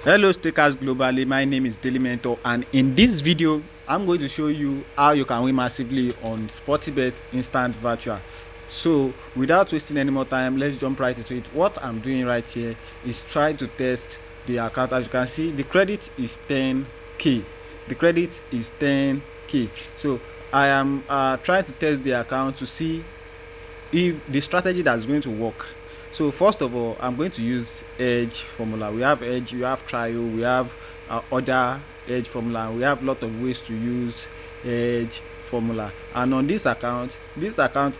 Hello stakers globally, my name is Daily Mentor, and in this video I'm going to show you how you can win massively on Sportybet instant virtual. So without wasting any more time, let's jump right into it. What I'm doing right here is trying to test the account. As you can see, the credit is 10k. The credit is 10k. So I am trying to test the account to see if the strategy that's going to work. So first of all, I'm going to use edge formula. We have edge, we have trial, we have other edge formula. We have a lot of ways to use edge formula, and on this account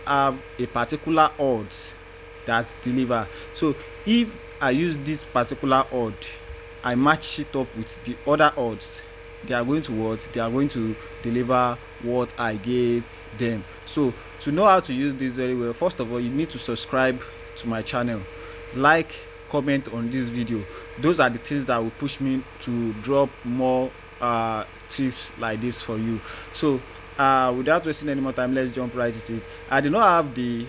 have a particular odds that deliver. So if I use this particular odd, I match it up with the other odds, they are going to what? They are going to deliver what I gave them. So to know how to use this very well, first of all, you need to subscribe to my channel, like, comment on this video. Those are the things that will push me to drop more tips like this for you. So without wasting any more time, let's jump right into it. I do not have the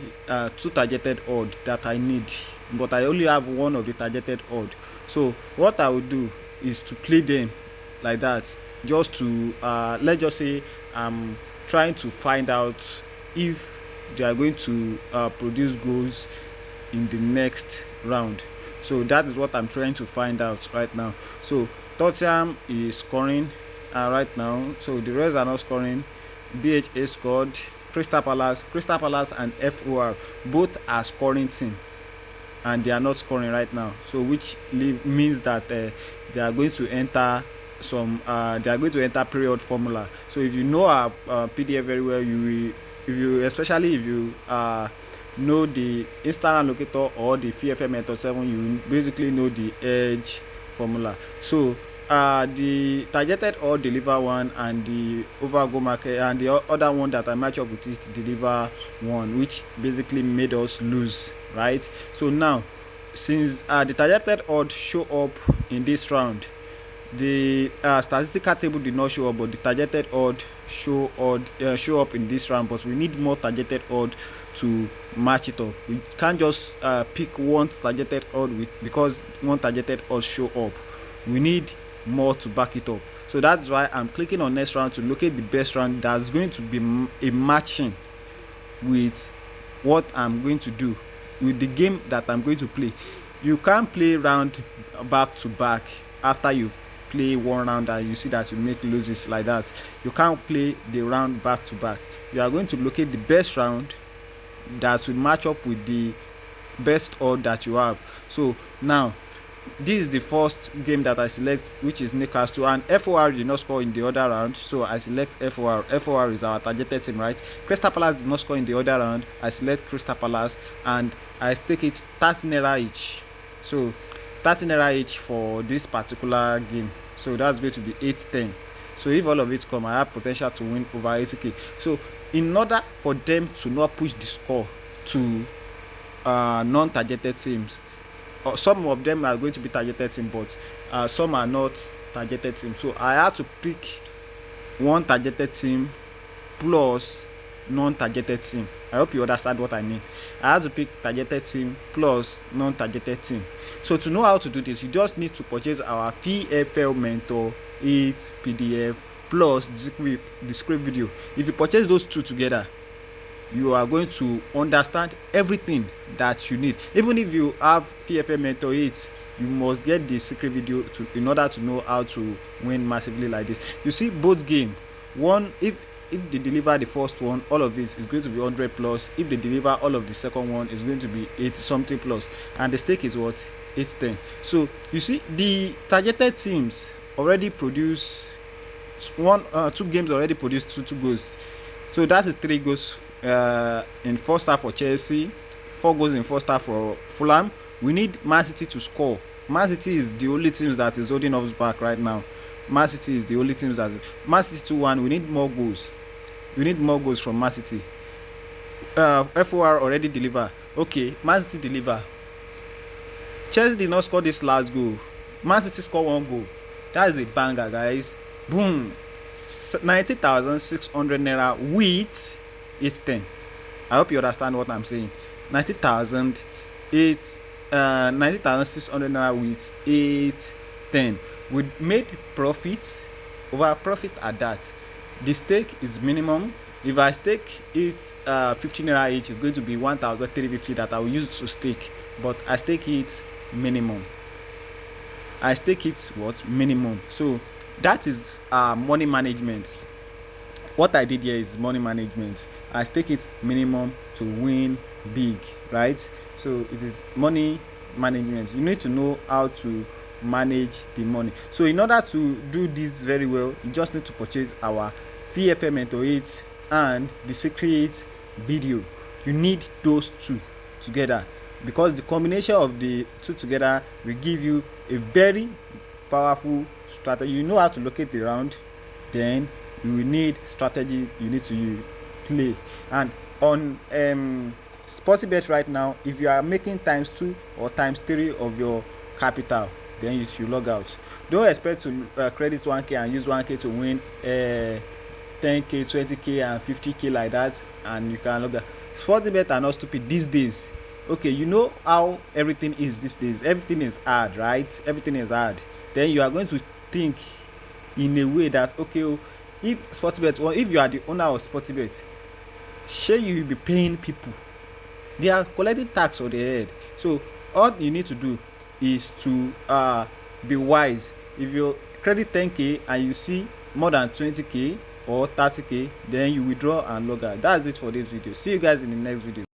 two targeted odd that I need, but I only have one of the targeted odd. So what I will do is to play them like that, just to let's just say I'm trying to find out if they are going to produce goals in the next round. So that is what I'm trying to find out right now. So Tottenham is scoring right now, so the rest are not scoring. BHA scored, Crystal Palace and FOR both are scoring team, and they are not scoring right now, so which means that they are going to enter some they are going to enter period formula. So if you know our PDF very well, especially if you know the instant allocator or the VFL method 7, you basically know the edge formula. So the targeted or deliver one, and the over go market, and the other one that I match up with it deliver one, which basically made us lose, right? So now, since the targeted odd show up in this round, the statistical table did not show up, but the targeted odd show up in this round. But we need more targeted odd to match it up. We can't just pick one targeted odd because one targeted odd show up. We need more to back it up. So that's why I'm clicking on next round to locate the best round that's going to be a matching with what I'm going to do, with the game that I'm going to play. You can't play round back to back after you play one round and you see that you make losses like that. You can't play the round back to back. You are going to locate the best round that will match up with the best odd that you have. So now, this is the first game that I select, which is Newcastle, and FOR did not score in the other round, so I select FOR. FOR is our targeted team, right? Crystal Palace did not score in the other round, I select Crystal Palace, and I take it 30 Naira each. So 30 Naira each for this particular game, so that's going to be 8-10. So if all of it come, I have potential to win over 80k. So in order for them to not push the score to non-targeted teams, some of them are going to be targeted team, but some are not targeted team. So I have to pick one targeted team plus non-targeted team. I hope you understand what I mean. I have to pick targeted team plus non-targeted team. So to know how to do this, you just need to purchase our VFL Mentor 8 PDF plus the script video. If you purchase those two together, you are going to understand everything that you need. Even if you have VFL Mentor 8, you must get the secret video in order to know how to win massively like this. You see, both game, one, if they deliver the first one, all of it is going to be 100 plus. If they deliver all of the second one, it's going to be 80 something plus, and the stake is what? 8-10. So you see, the targeted teams already produce two games already produced two goals. So that is 3 goals in first half for Chelsea, 4 goals in first half for Fulham. We need Man City to score. Man City is the only team that is holding us back right now. Man City is the only team that Man City 2-1. We need more goals. We need more goals from Man City. FOR already deliver. Okay, Man City deliver. Chelsea did not score this last goal. Man City score 1 goal. That is a banger, guys. Boom. 90,600 Naira with 8-10. I hope you understand what I'm saying. 90,600 Naira with 10. We made profit over profit at that. The stake is minimum. If I stake it 15 naira each, it's going to be 1,350 that I will use to stake, but I stake it minimum. I stake it what? Minimum. So that is money management. What I did here is money management. I stake it minimum to win big, right? So it is money management. You need to know how to manage the money. So in order to do this very well, you just need to purchase our VFL Mentor 8 and the secret video. You need those two together, because the combination of the two together will give you a very powerful strategy. You know how to locate the round, then you will need strategy you need to play. And on Sportybet right now, if you are making times 2 or times 3 of your capital, then you should log out. Don't expect to credit 1k and use 1k to win 10k, 20k and 50k like that, and you can log out. Sportybet are not stupid these days. Okay, you know how everything is these days. Everything is hard, right? Everything is hard. Then you are going to think in a way that, okay, if Sportybet, or if you are the owner of Sportybet, sure, you will be paying people. They are collecting tax on their head. So all you need to do is to be wise. If you credit 10k and you see more than 20k or 30k, then you withdraw and log out. That's it for this video. See you guys in the next video.